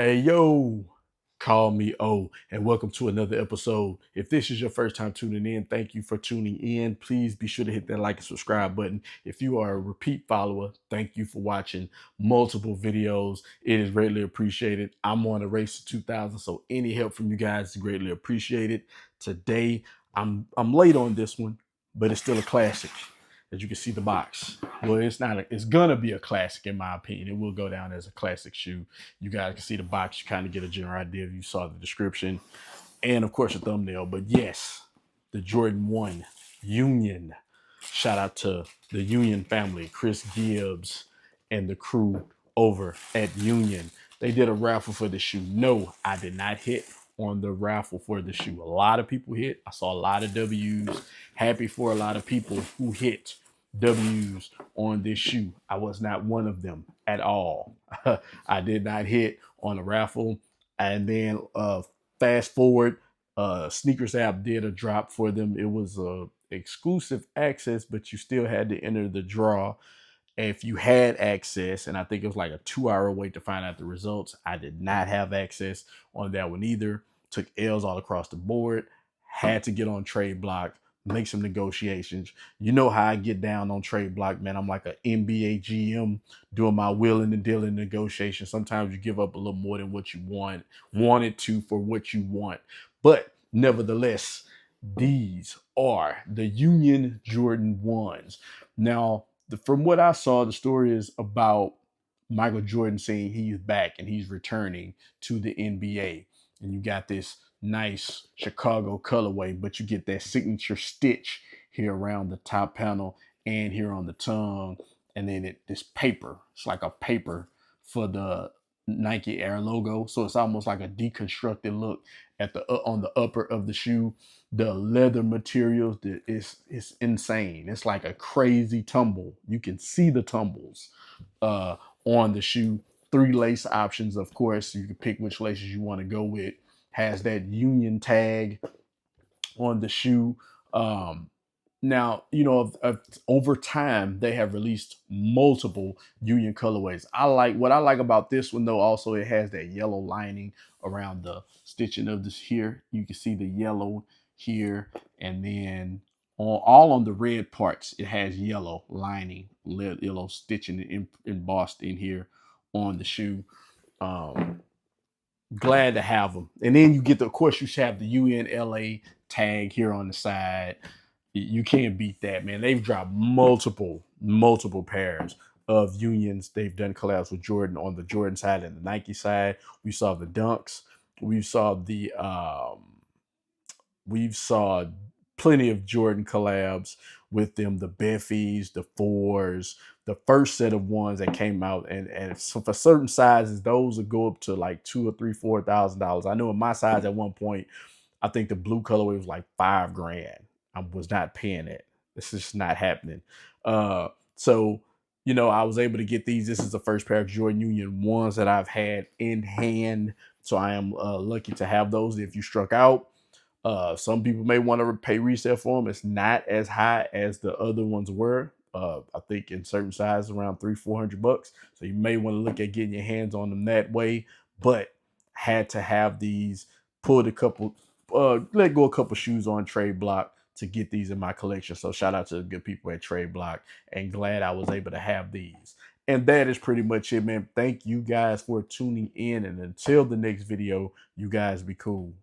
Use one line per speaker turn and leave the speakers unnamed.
Hey, yo, call me O, and welcome to another episode. If this is your first time tuning in, thank you for tuning in. Please be sure to hit that like and subscribe button. If you are a repeat follower, thank you for watching multiple videos. It is greatly appreciated. I'm on a race to 2000, so any help from you guys is greatly appreciated. Today, I'm late on this one, but it's still a classic. As you can see the box. Well, it's not. It's gonna be a classic in my opinion. It will go down as a classic shoe. You guys can see the box. You kind of get a general idea if you saw the description. And of course, a thumbnail. But yes, the Jordan 1 Union. Shout out to the Union family, Chris Gibbs and the crew over at Union. They did a raffle for the shoe. No, I did not hit on the raffle for the shoe. A lot of people hit. I saw a lot of W's. Happy for a lot of people who hit W's on this shoe. I was not one of them at all. I did not hit on the raffle. And then fast forward, Sneakers app did a drop for them. It was exclusive access, but you still had to enter the draw if you had access. And I think it was like a 2-hour wait to find out the results. I did not have access on that one either. Took L's all across the board. Had to get on Trade Block, make some negotiations. You know how I get down on Trade Block, man. I'm like an NBA GM doing my willing and dealing negotiation. Sometimes you give up a little more than what you wanted to for what you want. But nevertheless, these are the Union Jordan 1s. Now, from what I saw, the story is about Michael Jordan saying he's back and he's returning to the NBA. And you got this nice Chicago colorway, but you get that signature stitch here around the top panel and here on the tongue. And then this paper, it's like a paper for the Nike Air logo. So it's almost like a deconstructed look at the on the upper of the shoe. The leather materials, it's insane. It's like a crazy tumble. You can see the tumbles on the shoe. 3 lace options, of course. You can pick which laces you want to go with. Has that Union tag on the shoe. Now, you know, over time, they have released multiple Union colorways. What I like about this one, though, also it has that yellow lining around the stitching of this here. You can see the yellow here, and then all on the red parts, it has yellow lining, yellow stitching embossed in here on the shoe. Glad to have them. And then you get of course, you should have the UNLA tag here on the side. You can't beat that, man. They've dropped multiple pairs of Unions. They've done collabs with Jordan on the Jordan side and the Nike side. We saw the Dunks. We saw plenty of Jordan collabs with them, the Beffies, the Fours, the first set of ones that came out, and so for certain sizes, those will go up to like $2,000 or $3,000, $4,000. I know in my size at one point, I think the blue colorway was like $5,000. I was not paying it. This is not happening. So you know, I was able to get these. This is the first pair of Jordan Union 1s that I've had in hand, so I am lucky to have those. If you struck out, some people may want to pay resale for them. It's not as high as the other ones were. I think in certain sizes around $300-400. So you may want to look at getting your hands on them that way. But had to have these, pulled a couple, let go a couple shoes on Trade Block to get these in my collection. So shout out to the good people at Trade Block, and glad I was able to have these. And that is pretty much it, man. Thank you guys for tuning in. And until the next video, you guys be cool.